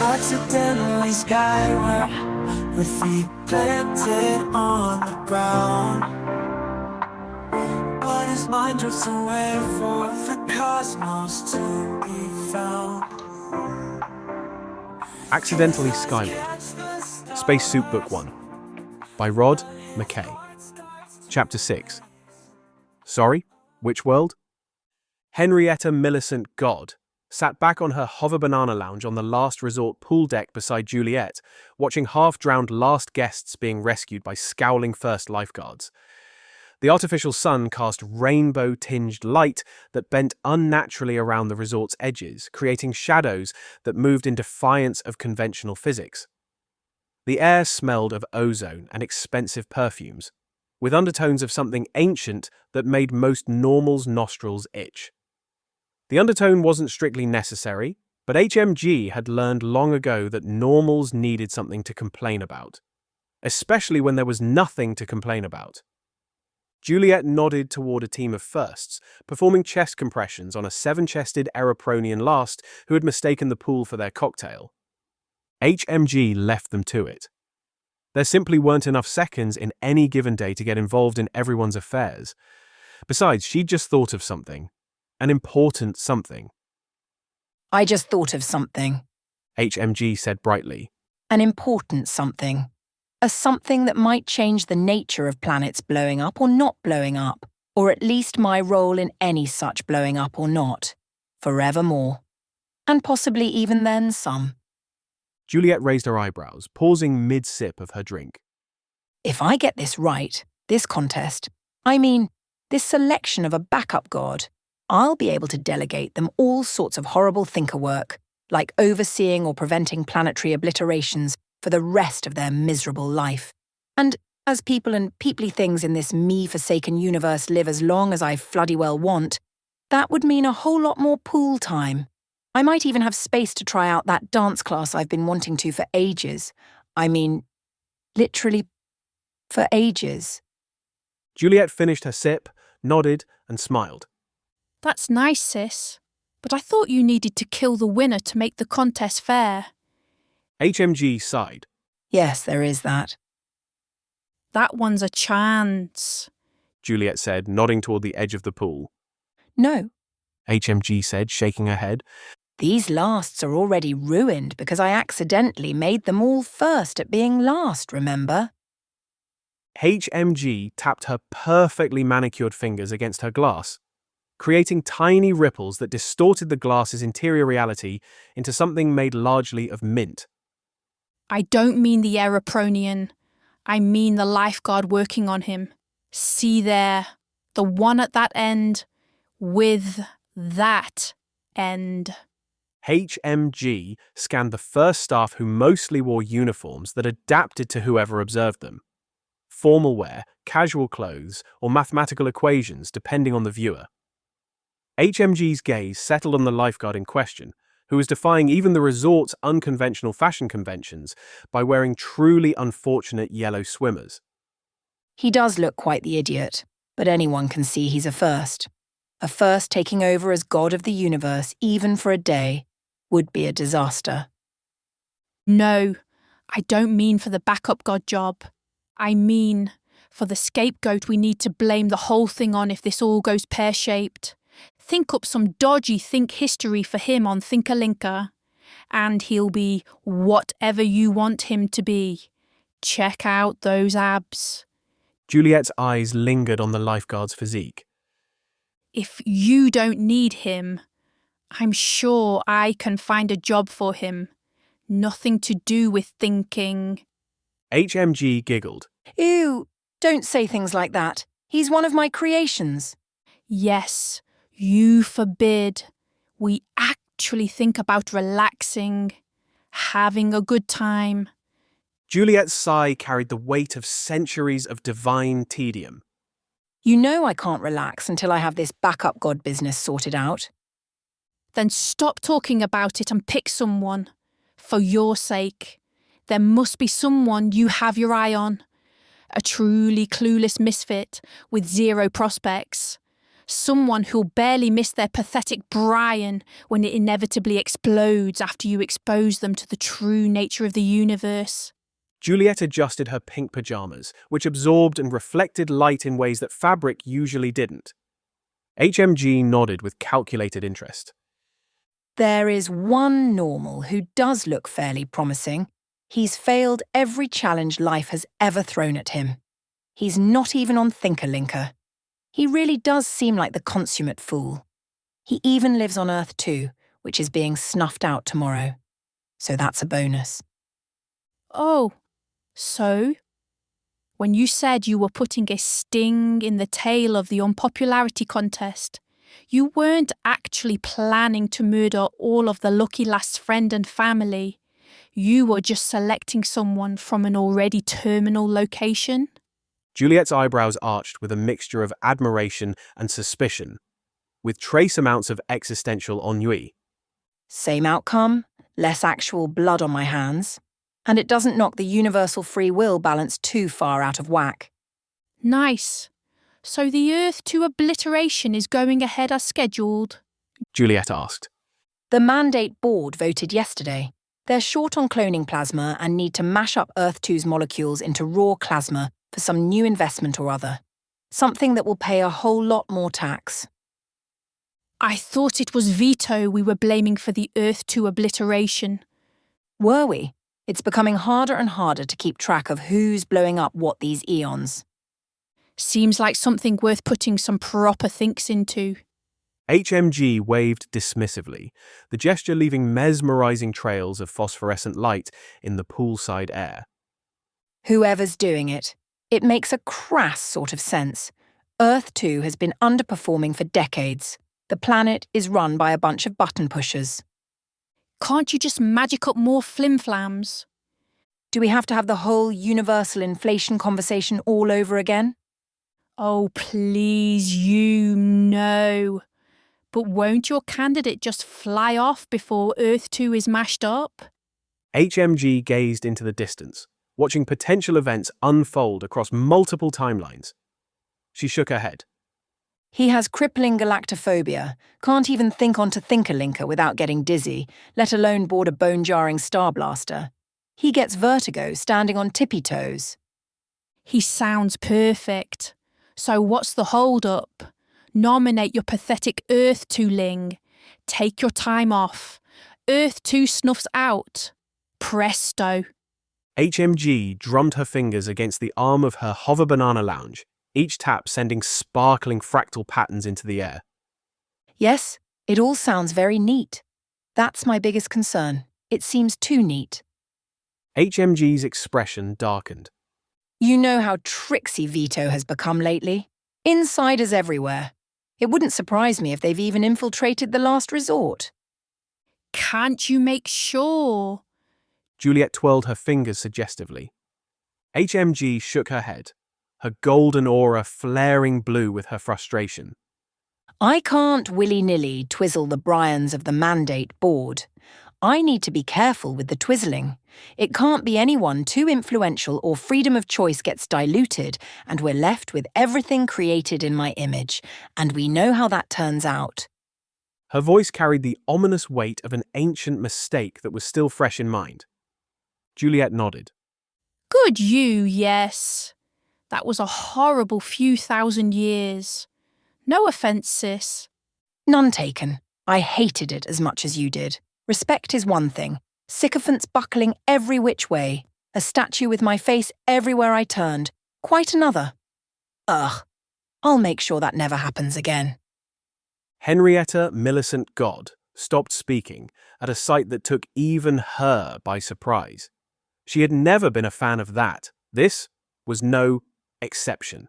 Accidentally skyward, with feet planted on the ground. But his mind drifts away for the cosmos to be found. Accidentally Skyward, Spacesuit Book 1, by Rod McKay. Chapter 6. Sorry, which world? Henrietta Millicent God sat back on her hover banana lounge on the last resort pool deck beside Juliette, watching half-drowned last guests being rescued by scowling first lifeguards. The artificial sun cast rainbow-tinged light that bent unnaturally around the resort's edges, creating shadows that moved in defiance of conventional physics. The air smelled of ozone and expensive perfumes, with undertones of something ancient that made most normals' nostrils itch. The undertone wasn't strictly necessary, but HMG had learned long ago that normals needed something to complain about, especially when there was nothing to complain about. Juliette nodded toward a team of firsts, performing chest compressions on a seven-chested Aeropronian last who had mistaken the pool for their cocktail. HMG left them to it. There simply weren't enough seconds in any given day to get involved in everyone's affairs. Besides, she'd just thought of something. An important something. I just thought of something. HMG said brightly. An important something. A something that might change the nature of planets blowing up or not blowing up, or at least my role in any such blowing up or not, forevermore. And possibly even then some. Juliette raised her eyebrows, pausing mid-sip of her drink. If I get this right, this contest, this selection of a backup god, I'll be able to delegate them all sorts of horrible thinker work, like overseeing or preventing planetary obliterations for the rest of their miserable life. And as people and peeply things in this me-forsaken universe live as long as I bloody well want, that would mean a whole lot more pool time. I might even have space to try out that dance class I've been wanting to for ages. Literally for ages. Juliette finished her sip, nodded, and smiled. That's nice, sis. But I thought you needed to kill the winner to make the contest fair. HMG sighed. Yes, there is that. That one's a chance, Juliette said, nodding toward the edge of the pool. No, HMG said, shaking her head. These lasts are already ruined because I accidentally made them all first at being last, remember? HMG tapped her perfectly manicured fingers against her glass, creating tiny ripples that distorted the glass's interior reality into something made largely of mint. I don't mean the Aeropronian. I mean the lifeguard working on him. See there, the one at that end, with that end. HMG scanned the first staff who mostly wore uniforms that adapted to whoever observed them. Formal wear, casual clothes, or mathematical equations depending on the viewer. HMG's gaze settled on the lifeguard in question, who was defying even the resort's unconventional fashion conventions by wearing truly unfortunate yellow swimmers. He does look quite the idiot, but anyone can see he's a first. A first taking over as god of the universe, even for a day, would be a disaster. No, I don't mean for the backup god job. I mean for the scapegoat we need to blame the whole thing on if this all goes pear-shaped. Think up some dodgy think history for him on Thinker-Linker, and he'll be whatever you want him to be. Check out those abs. Juliette's eyes lingered on the lifeguard's physique. If you don't need him, I'm sure I can find a job for him. Nothing to do with thinking. HMG giggled. Ew, don't say things like that. He's one of my creations. Yes, you forbid. We actually think about relaxing, having a good time. Juliette's sigh carried the weight of centuries of divine tedium. You know I can't relax until I have this backup god business sorted out. Then stop talking about it and pick someone. For your sake. There must be someone you have your eye on. A truly clueless misfit with zero prospects. Someone who'll barely miss their pathetic Brian when it inevitably explodes after you expose them to the true nature of the universe. Juliette adjusted her pink pajamas, which absorbed and reflected light in ways that fabric usually didn't. HMG nodded with calculated interest. There is one normal who does look fairly promising. He's failed every challenge life has ever thrown at him. He's not even on Thinker-Linker. He really does seem like the consummate fool. He even lives on Earth too, which is being snuffed out tomorrow. So that's a bonus. Oh, so? When you said you were putting a sting in the tail of the unpopularity contest, you weren't actually planning to murder all of the lucky last friend and family. You were just selecting someone from an already terminal location? Juliette's eyebrows arched with a mixture of admiration and suspicion, with trace amounts of existential ennui. Same outcome, less actual blood on my hands. And it doesn't knock the universal free will balance too far out of whack. Nice. So the Earth to obliteration is going ahead as scheduled? Juliette asked. The mandate board voted yesterday. They're short on cloning plasma and need to mash up Earth 2's molecules into raw plasma for some new investment or other. Something that will pay a whole lot more tax. I thought it was Vito we were blaming for the Earth to obliteration. Were we? It's becoming harder and harder to keep track of who's blowing up what these eons. Seems like something worth putting some proper thinks into. HMG waved dismissively, the gesture leaving mesmerizing trails of phosphorescent light in the poolside air. Whoever's doing it, it makes a crass sort of sense. Earth 2 has been underperforming for decades. The planet is run by a bunch of button pushers. Can't you just magic up more flimflams? Do we have to have the whole universal inflation conversation all over again? Oh, please, you know. But won't your candidate just fly off before Earth 2 is mashed up? HMG gazed into the distance, watching potential events unfold across multiple timelines. She shook her head. He has crippling galactophobia, can't even think onto Thinker-Linker without getting dizzy, let alone board a bone-jarring star blaster. He gets vertigo standing on tippy toes. He sounds perfect. So what's the hold-up? Nominate your pathetic Earth 2-ling. Take your time off. Earth 2 snuffs out. Presto. HMG drummed her fingers against the arm of her hover banana lounge, each tap sending sparkling fractal patterns into the air. Yes, it all sounds very neat. That's my biggest concern. It seems too neat. HMG's expression darkened. You know how tricksy Vito has become lately. Insiders everywhere. It wouldn't surprise me if they've even infiltrated the last resort. Can't you make sure? Juliette twirled her fingers suggestively. HMG shook her head, her golden aura flaring blue with her frustration. I can't willy-nilly twizzle the Bryans of the mandate board. I need to be careful with the twizzling. It can't be anyone too influential or freedom of choice gets diluted and we're left with everything created in my image. And we know how that turns out. Her voice carried the ominous weight of an ancient mistake that was still fresh in mind. Juliette nodded. Good you, yes. That was a horrible few thousand years. No offence, sis. None taken. I hated it as much as you did. Respect is one thing. Sycophants buckling every which way. A statue with my face everywhere I turned. Quite another. Ugh. I'll make sure that never happens again. Henrietta Millicent God stopped speaking at a sight that took even her by surprise. She had never been a fan of that. This was no exception.